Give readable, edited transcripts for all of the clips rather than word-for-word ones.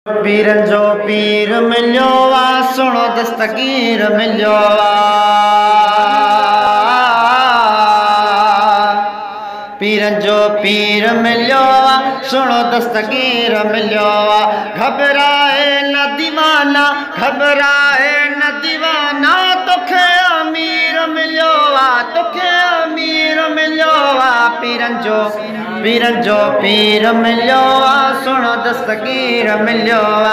पीरन जो पीर मिलियो आ, सुनो दस्तगीर मिलियो आ। पीरन जो पीर मिलियो आ, सुनो दस्तगीर मिलियो आ। घबराए न दीवाना, घबराए न दीवाना, तोखे अमीर मिलियो आ, तोखे अमीर मिलियो आ। पीरन जो पीर मिलियो आ, सुनो दस्तगीर मिलियो आ।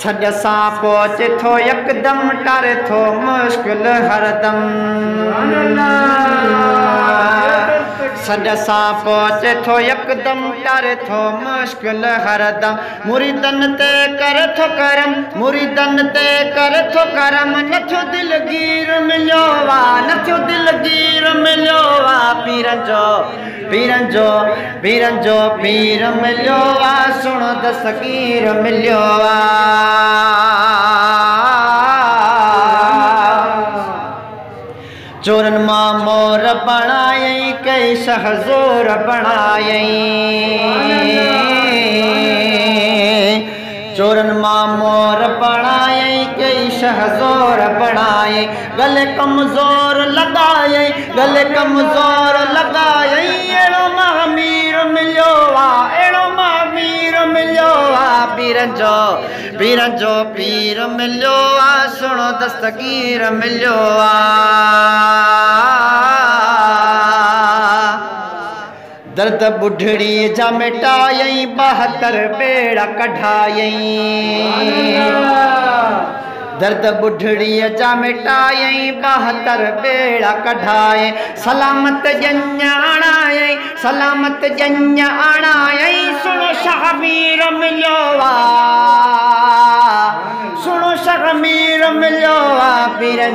सॼ सां पहुचे थो यकदम, टारे थो मुश्किल हरदम। सॼ सां पहुचे थो यकदम, टारे थो मुश्किल हरदम। मुरीदन ते करे थो करम, मुरीदन ते करे थो करम। नथो दिलगीर मिलियो आ, नथो दिलगीर मिलियो आ। पीरन जो पीर मिलियो आ, सुनो दस्तगीर मिलियो आ। चोरन मां मोर बणायई, कई शहज़ोर बणायई। चोरन मां मोर बणायई, कई शहज़ोर बणायई। गले कमज़ोर लॻायई, गले कमज़ोर लॻायई। अहिड़ो महामीर मिलियो आ, अहिड़ो महामीर मिलियो आ। पीरन जो पीर मिलियो आ, सुनो दस्तगीर मिलियो आ। दर्द बुढ़ड़ी जा मिटायई, 72 बेड़ा कढायई। दर्द बुढ़ड़ीअ जा मिटायई, 72 बेड़ा कढायई। सलामत ॼञ आणायई, सलामत ॼञ आणायई। सुनो शाहमीर मिलियो आ, सुनो शाहमीर मिलियो आ। पीरन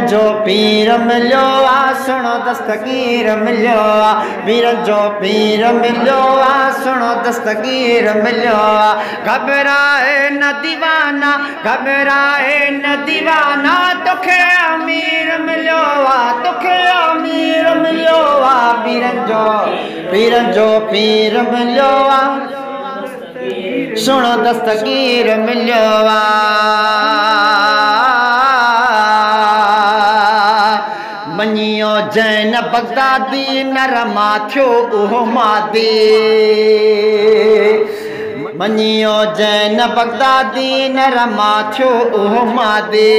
जो पीर मिलियो आ, सुनो दस्तगीर मिलियो आ। पीरन जो पीर मिलियो आ, सुनो दस्तगीर मिलियो आ। घबराए न दीवाना, घबराए न दीवाना, तोखे अमीर मिलियो आ, तोखे अमीर मिलियो आ। पीरन जो पीर मिलियो आ, सुनो दस्तगीर मिलियो आ। मञियो जैन बगदादी, नरमा थियो उहो मादी। मञियो जैन बगदादी, नरमा थियो उहो मादी।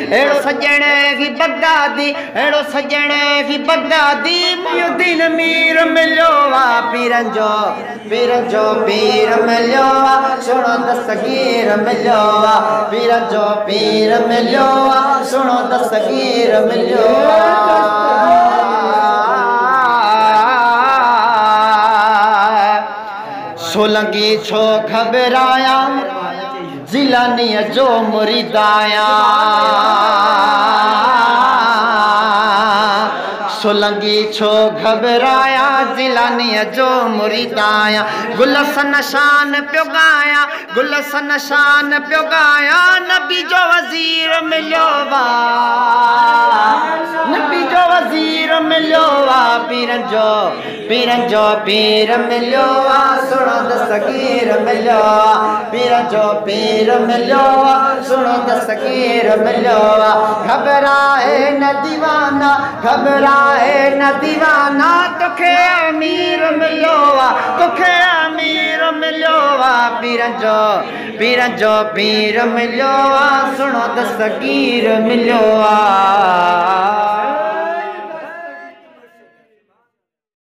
अहिड़ो सजण ही बगदादी, अहिड़ो सजण ही बगदादी। मुहिउद्दीन मीर मिलियो आ। पीरन जो पीर मिलियो आ, सुनो दस्तगीर मिलियो आ। पीरन जो पीर मिलियो आ, सुनो दस्तगीर मिलियो आ। सोलंगी छो घबराया, जिलानीअ जो मुरीद आया। सोलंगी छो घबराया, जिलानीअ जो मुरीद आया। गुल सन शान पियो गाया, गुल सन शान पियो गाया। नबी जो वज़ीर मिलियो आ, नबी जो वज़ीर मिलियो आ। पीरन जो पीर मिलियो आ, सुनो दस्तगीर मिलियो आ। पीरन जो पीर मिलियो आ, सुनो दस्तगीर मिलियो आ। घबराए न दीवाना, घबराए न दीवाना, तोखे अमीर मिलियो आ, तोखे अमीर मिलियो आ। पीरन जो पीर मिलियो आ, सुनो दस्तगीर मिलियो